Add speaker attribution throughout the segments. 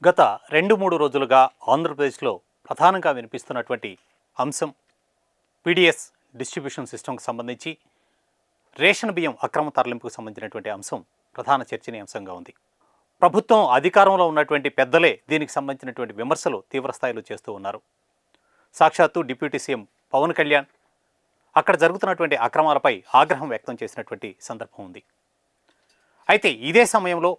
Speaker 1: గత 2-3 రోజులుగా ఆంధ్రప్రదేశ్లో ప్రధానంగా వినిపిస్తున్నటువంటి అంశం పీడీఎస్ డిస్ట్రిబ్యూషన్ సిస్టమ్కి సంబంధించి రేషన్ బియ్యం అక్రమ తరలింపుకు సంబంధించినటువంటి అంశం ప్రధాన చర్చనీయాంశంగా ఉంది. ప్రభుత్వం అధికారంలో ఉన్నటువంటి పెద్దలే దీనికి సంబంధించినటువంటి విమర్శలు తీవ్రస్థాయిలో చేస్తూ ఉన్నారు. సాక్షాత్తు డిప్యూటీ సీఎం పవన్ కళ్యాణ్ అక్కడ జరుగుతున్నటువంటి అక్రమాలపై ఆగ్రహం వ్యక్తం చేసినటువంటి సందర్భం ఉంది. అయితే ఇదే సమయంలో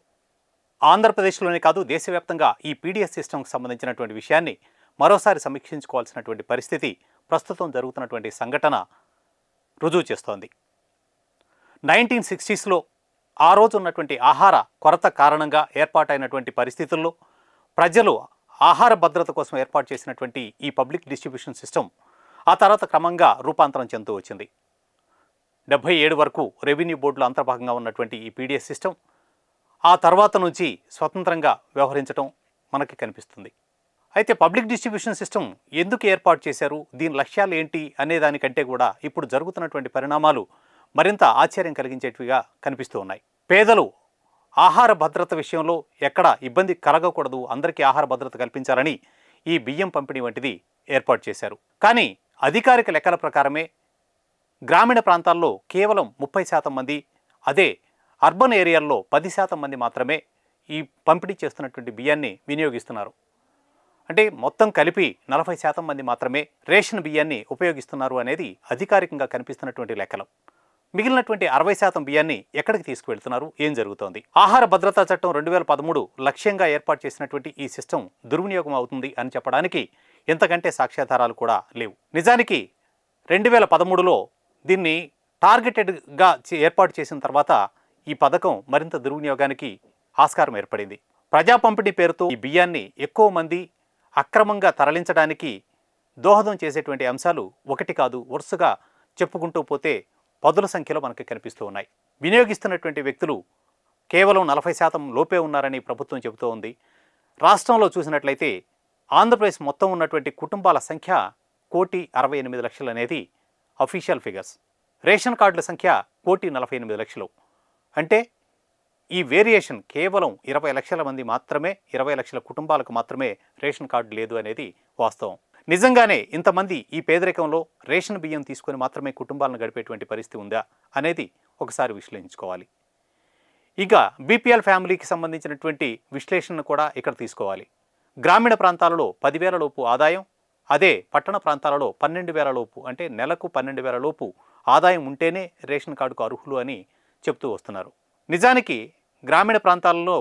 Speaker 1: ఆంధ్రప్రదేశ్లోనే కాదు దేశవ్యాప్తంగా ఈ పీడీఎస్ సిస్టమ్కి సంబంధించినటువంటి విషయాన్ని మరోసారి సమీక్షించుకోవాల్సినటువంటి పరిస్థితి ప్రస్తుతం జరుగుతున్నటువంటి సంఘటన రుజువు చేస్తోంది. 1960స్లో ఆ రోజు ఉన్నటువంటి ఆహార కొరత కారణంగా ఏర్పాటైనటువంటి పరిస్థితుల్లో ప్రజలు ఆహార భద్రత కోసం ఏర్పాటు చేసినటువంటి ఈ పబ్లిక్ డిస్ట్రిబ్యూషన్ సిస్టమ్ ఆ తర్వాత క్రమంగా రూపాంతరం చెందుతూ వచ్చింది. 77 వరకు రెవెన్యూ బోర్డులో అంతర్భాగంగా ఉన్నటువంటి ఈ పీడీఎస్ సిస్టమ్ ఆ తర్వాత నుంచి స్వతంత్రంగా వ్యవహరించడం మనకి కనిపిస్తుంది. అయితే పబ్లిక్ డిస్ట్రిబ్యూషన్ సిస్టమ్ ఎందుకు ఏర్పాటు చేశారు, దీని లక్ష్యాలు ఏంటి అనే దానికంటే కూడా ఇప్పుడు జరుగుతున్నటువంటి పరిణామాలు మరింత ఆశ్చర్యం కలిగించేటివిగా కనిపిస్తూ ఉన్నాయి. పేదలు ఆహార భద్రత విషయంలో ఎక్కడ ఇబ్బంది కలగకూడదు, అందరికీ ఆహార భద్రత కల్పించాలని ఈ బియ్యం పంపిణీ వంటిది ఏర్పాటు చేశారు. కానీ అధికారిక లెక్కల ప్రకారమే గ్రామీణ ప్రాంతాల్లో కేవలం 30% మంది, అదే అర్బన్ ఏరియాల్లో 10% మంది మాత్రమే ఈ పంపిణీ చేస్తున్నటువంటి బియ్యాన్ని వినియోగిస్తున్నారు. అంటే మొత్తం కలిపి 40% మంది మాత్రమే రేషన్ బియ్యాన్ని ఉపయోగిస్తున్నారు అనేది అధికారికంగా కనిపిస్తున్నటువంటి లెక్కలు. మిగిలినటువంటి 60% బియ్యాన్ని ఎక్కడికి తీసుకువెళ్తున్నారు, ఏం జరుగుతోంది? ఆహార భద్రతా చట్టం 2013 లక్ష్యంగా ఏర్పాటు చేసినటువంటి ఈ సిస్టమ్ దుర్వినియోగం అవుతుంది అని చెప్పడానికి ఎంతకంటే సాక్ష్యాధారాలు కూడా లేవు. నిజానికి 2013లో దీన్ని టార్గెటెడ్గా ఏర్పాటు చేసిన తర్వాత ఈ పథకం మరింత దుర్వినియోగానికి ఆస్కారం ఏర్పడింది. ప్రజా పంపిణీ పేరుతో ఈ బియ్యాన్ని ఎక్కువ మంది అక్రమంగా తరలించడానికి దోహదం చేసేటువంటి అంశాలు ఒకటి కాదు, వరుసగా చెప్పుకుంటూ పోతే పదుల సంఖ్యలో మనకి కనిపిస్తూ ఉన్నాయి. వినియోగిస్తున్నటువంటి వ్యక్తులు కేవలం 40% లోపే ఉన్నారని ప్రభుత్వం చెబుతూ ఉంది. రాష్ట్రంలో చూసినట్లయితే ఆంధ్రప్రదేశ్ మొత్తం ఉన్నటువంటి కుటుంబాల సంఖ్య 1,68,00,000 అనేది అఫీషియల్ ఫిగర్స్. రేషన్ కార్డుల సంఖ్య 1,48,00,000. అంటే ఈ వేరియేషన్ కేవలం 20 లక్షల మంది మాత్రమే, 20 లక్షల కుటుంబాలకు మాత్రమే రేషన్ కార్డు లేదు అనేది వాస్తవం. నిజంగానే ఇంతమంది ఈ పేదరికంలో రేషన్ బియ్యం తీసుకొని మాత్రమే కుటుంబాలను గడిపేటువంటి పరిస్థితి ఉందా అనేది ఒకసారి విశ్లేషించుకోవాలి. ఇక బీపీఎల్ ఫ్యామిలీకి సంబంధించినటువంటి విశ్లేషణను కూడా ఇక్కడ తీసుకోవాలి. గ్రామీణ ప్రాంతాలలో 10,000 లోపు ఆదాయం, అదే పట్టణ ప్రాంతాలలో 12,000 లోపు, అంటే నెలకు 12,000 లోపు ఆదాయం ఉంటేనే రేషన్ కార్డుకు అర్హులు అని చెప్తూ వస్తున్నారు. నిజానికి గ్రామీణ ప్రాంతాలలో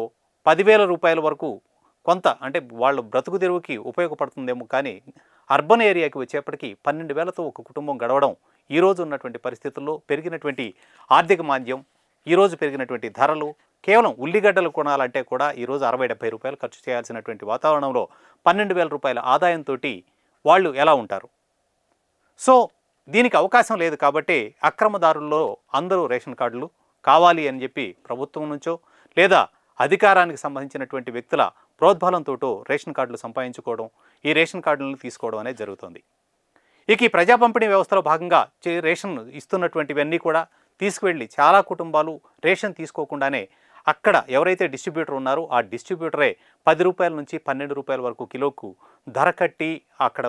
Speaker 1: 10,000 రూపాయల వరకు కొంత అంటే వాళ్ళ బ్రతుకు తెరువుకి ఉపయోగపడుతుందేమో, కానీ అర్బన్ ఏరియాకి వచ్చేప్పటికీ 12,000తో ఒక కుటుంబం గడవడం ఈరోజు ఉన్నటువంటి పరిస్థితుల్లో పెరిగినటువంటి ఆర్థిక మాంద్యం, ఈరోజు పెరిగినటువంటి ధరలు, కేవలం ఉల్లిగడ్డలు కొనాలంటే కూడా ఈరోజు 60-70 రూపాయలు ఖర్చు చేయాల్సినటువంటి వాతావరణంలో 12,000 రూపాయల ఆదాయంతో వాళ్ళు ఎలా ఉంటారు? సో దీనికి అవకాశం లేదు కాబట్టి అక్రమదారుల్లో అందరూ రేషన్ కార్డులు కావాలి అని చెప్పి ప్రభుత్వం నుంచో లేదా అధికారానికి సంబంధించినటువంటి వ్యక్తుల ప్రోద్బలంతో రేషన్ కార్డులు సంపాదించుకోవడం, ఈ రేషన్ కార్డులను తీసుకోవడం అనేది జరుగుతుంది. ఇక ఈ ప్రజా పంపిణీ వ్యవస్థలో భాగంగా రేషన్ ఇస్తున్నటువంటివన్నీ కూడా తీసుకువెళ్ళి చాలా కుటుంబాలు రేషన్ తీసుకోకుండానే అక్కడ ఎవరైతే డిస్ట్రిబ్యూటర్ ఉన్నారో ఆ డిస్ట్రిబ్యూటరే 10 రూపాయల నుంచి 12 రూపాయల వరకు కిలోకు ధర కట్టి అక్కడ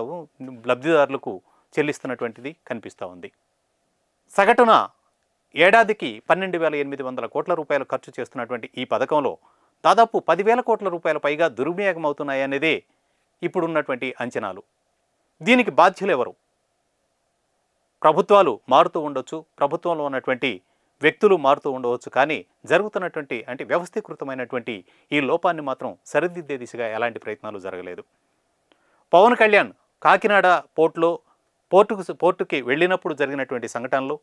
Speaker 1: లబ్ధిదారులకు చెల్లిస్తున్నటువంటిది కనిపిస్తూ ఉంది. సగటున ఏడాదికి 12,800 కోట్ల రూపాయలు ఖర్చు చేస్తున్నటువంటి ఈ పథకంలో దాదాపు 10,000 కోట్ల రూపాయల పైగా దుర్వినియోగం అవుతున్నాయనేదే ఇప్పుడున్నటువంటి అంచనాలు. దీనికి బాధ్యులు ఎవరు? ప్రభుత్వాలు మారుతూ ఉండొచ్చు, ప్రభుత్వంలో ఉన్నటువంటి వ్యక్తులు మారుతూ ఉండవచ్చు, కానీ జరుగుతున్నటువంటి అంటే వ్యవస్థీకృతమైనటువంటి ఈ లోపాన్ని మాత్రం సరిదిద్దే దిశగా ఎలాంటి ప్రయత్నాలు జరగలేదు. పవన్ కళ్యాణ్ కాకినాడ పోర్టుకి వెళ్ళినప్పుడు జరిగినటువంటి సంఘటనలు,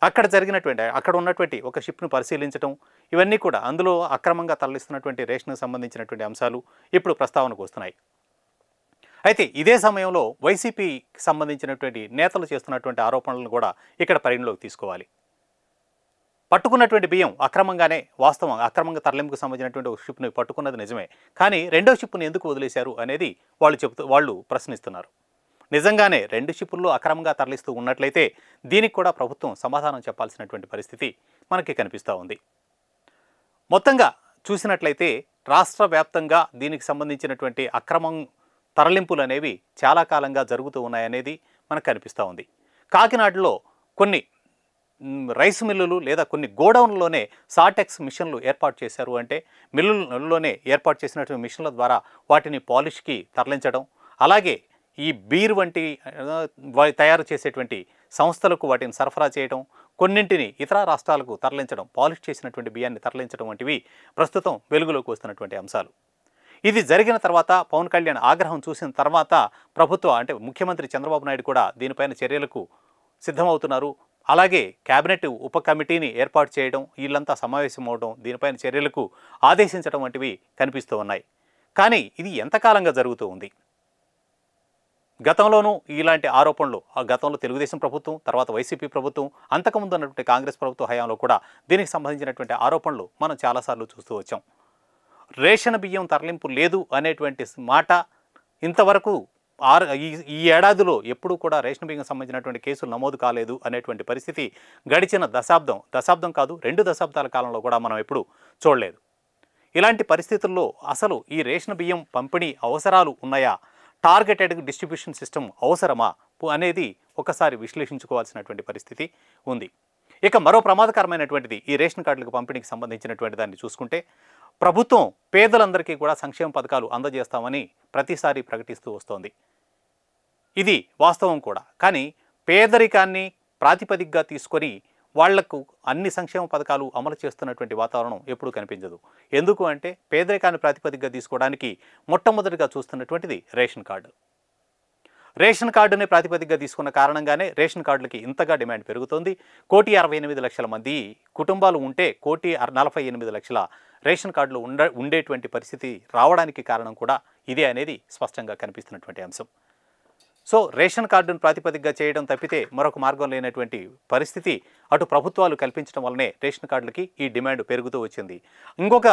Speaker 1: అక్కడ ఉన్నటువంటి ఒక షిప్ను పరిశీలించడం, ఇవన్నీ కూడా అందులో అక్రమంగా తరలిస్తున్నటువంటి రేషన్కు సంబంధించినటువంటి అంశాలు ఇప్పుడు ప్రస్తావనకు వస్తున్నాయి. అయితే ఇదే సమయంలో వైసీపీకి సంబంధించినటువంటి నేతలు చేస్తున్నటువంటి ఆరోపణలను కూడా ఇక్కడ పరిగణలోకి తీసుకోవాలి. పట్టుకున్నటువంటి బియ్యం అక్రమంగానే, వాస్తవం అక్రమంగా తరలింపుకు సంబంధించినటువంటి ఒక షిప్ను పట్టుకున్నది నిజమే, కానీ రెండో షిప్ను ఎందుకు వదిలేశారు అనేది వాళ్ళు ప్రశ్నిస్తున్నారు. నిజంగానే 2 షిప్పుల్లో అక్రమంగా తరలిస్తూ ఉన్నట్లయితే దీనికి కూడా ప్రభుత్వం సమాధానం చెప్పాల్సినటువంటి పరిస్థితి మనకి కనిపిస్తూ ఉంది. మొత్తంగా చూసినట్లయితే రాష్ట్ర వ్యాప్తంగా దీనికి సంబంధించినటువంటి అక్రమం తరలింపులు అనేవి చాలా కాలంగా జరుగుతూ ఉన్నాయనేది మనకు కనిపిస్తూ ఉంది. కాకినాడలో కొన్ని రైస్ మిల్లులు లేదా కొన్ని గోడౌన్లోనే సాటెక్స్ మిషన్లు ఏర్పాటు చేశారు. అంటే మిల్లుల్లోనే ఏర్పాటు చేసినటువంటి మిషన్ల ద్వారా వాటిని పాలిష్కి తరలించడం, అలాగే ఈ బీర్ వంటి తయారు చేసేటువంటి సంస్థలకు వాటిని సరఫరా చేయడం, కొన్నింటిని ఇతర రాష్ట్రాలకు తరలించడం, పాలిష్ చేసినటువంటి బియ్యాన్ని తరలించడం వంటివి ప్రస్తుతం వెలుగులోకి వస్తున్నటువంటి అంశాలు. ఇది జరిగిన తర్వాత పవన్ కళ్యాణ్ ఆగ్రహం చూసిన తర్వాత ప్రభుత్వం అంటే ముఖ్యమంత్రి చంద్రబాబు నాయుడు కూడా దీనిపైన చర్యలకు సిద్ధమవుతున్నారు. అలాగే కేబినెట్ ఉప కమిటీని ఏర్పాటు చేయడం, వీళ్ళంతా సమావేశం అవడం, దీనిపైన చర్యలకు ఆదేశించడం వంటివి కనిపిస్తూ ఉన్నాయి. కానీ ఇది ఎంతకాలంగా జరుగుతూ ఉంది? గతంలోనూ ఇలాంటి ఆరోపణలు గతంలో తెలుగుదేశం ప్రభుత్వం, తర్వాత వైసీపీ ప్రభుత్వం, అంతకుముందు ఉన్నటువంటి కాంగ్రెస్ ప్రభుత్వ హయాంలో కూడా దీనికి సంబంధించినటువంటి ఆరోపణలు మనం చాలాసార్లు చూస్తూ వచ్చాం. రేషన్ బియ్యం తరలింపు లేదు అనేటువంటి మాట ఇంతవరకు ఈ ఏడాదిలో ఎప్పుడూ కూడా రేషన్ బియ్యం సంబంధించినటువంటి కేసులు నమోదు కాలేదు అనేటువంటి పరిస్థితి గడిచిన దశాబ్దం కాదు 2 దశాబ్దాల కాలంలో కూడా మనం ఎప్పుడు చూడలేదు. ఇలాంటి పరిస్థితుల్లో అసలు ఈ రేషన్ బియ్యం పంపిణీ అవసరాలు ఉన్నాయా, టార్గెటెడ్ డిస్ట్రిబ్యూషన్ సిస్టమ్ అవసరమా అనేది ఒకసారి విశ్లేషించుకోవాల్సినటువంటి పరిస్థితి ఉంది. ఇక మరో ప్రమాదకరమైనటువంటిది ఈ రేషన్ కార్డులకు పంపిణీకి సంబంధించినటువంటి దాన్ని చూసుకుంటే, ప్రభుత్వం పేదలందరికీ కూడా సంక్షేమ పథకాలు అందజేస్తామని ప్రతిసారి ప్రకటిస్తూ వస్తోంది. ఇది వాస్తవం కూడా. కానీ పేదరికాన్ని ప్రాతిపదికగా తీసుకొని వాళ్లకు అన్ని సంక్షేమ పథకాలు అమలు చేస్తున్నటువంటి వాతావరణం ఎప్పుడూ కనిపించదు. ఎందుకు అంటే పేదరికాన్ని ప్రాతిపదికగా తీసుకోవడానికి మొట్టమొదటిగా చూస్తున్నటువంటిది రేషన్ కార్డు. రేషన్ కార్డుని ప్రాతిపదికగా తీసుకున్న కారణంగానే రేషన్ కార్డులకి ఇంతగా డిమాండ్ పెరుగుతోంది. 1,68,00,000 మంది కుటుంబాలు ఉంటే 1,48,00,000 రేషన్ కార్డులు ఉండేటువంటి పరిస్థితి రావడానికి కారణం కూడా ఇదే అనేది స్పష్టంగా కనిపిస్తున్నటువంటి అంశం. సో రేషన్ కార్డును ప్రాతిపదికగా చేయడం తప్పితే మరొక మార్గం లేనటువంటి పరిస్థితి అటు ప్రభుత్వాలు కల్పించడం వల్లనే రేషన్ కార్డులకి ఈ డిమాండ్ పెరుగుతూ వచ్చింది. ఇంకొక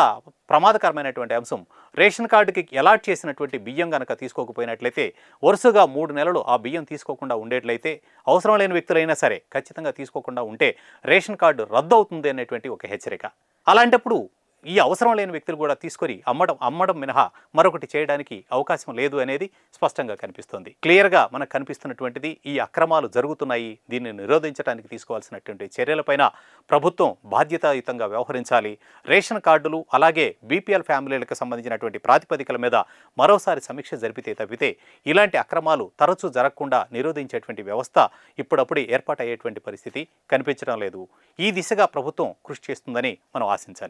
Speaker 1: ప్రమాదకరమైనటువంటి అంశం, రేషన్ కార్డుకి అలాట్ చేసినటువంటి బియ్యం కనుక తీసుకోకపోయినట్లయితే వరుసగా 3 నెలలు ఆ బియ్యం తీసుకోకుండా ఉండేట్లయితే అవసరం లేని వ్యక్తులైనా సరే ఖచ్చితంగా తీసుకోకుండా ఉంటే రేషన్ కార్డు రద్దు అవుతుంది అనేటువంటి ఒక హెచ్చరిక. అలాంటప్పుడు ఈ అవసరం లేని వ్యక్తులు కూడా తీసుకొని అమ్మడం మినహా మరొకటి చేయడానికి అవకాశం లేదు అనేది స్పష్టంగా కనిపిస్తోంది. క్లియర్గా మనకు కనిపిస్తున్నటువంటిది ఈ అక్రమాలు జరుగుతున్నాయి. దీన్ని నిరోధించడానికి తీసుకోవాల్సినటువంటి చర్యలపైన ప్రభుత్వం బాధ్యతాయుతంగా వ్యవహరించాలి. రేషన్ కార్డులు అలాగే బీపీఎల్ ఫ్యామిలీలకు సంబంధించినటువంటి ప్రాతిపదికల మీద మరోసారి సమీక్ష జరిపితే తప్పితే ఇలాంటి అక్రమాలు తరచూ జరగకుండా నిరోధించేటువంటి వ్యవస్థ ఇప్పుడప్పుడే ఏర్పాటయ్యేటువంటి పరిస్థితి కనిపించడం లేదు. ఈ దిశగా ప్రభుత్వం కృషి చేస్తుందని మనం ఆశించాలి.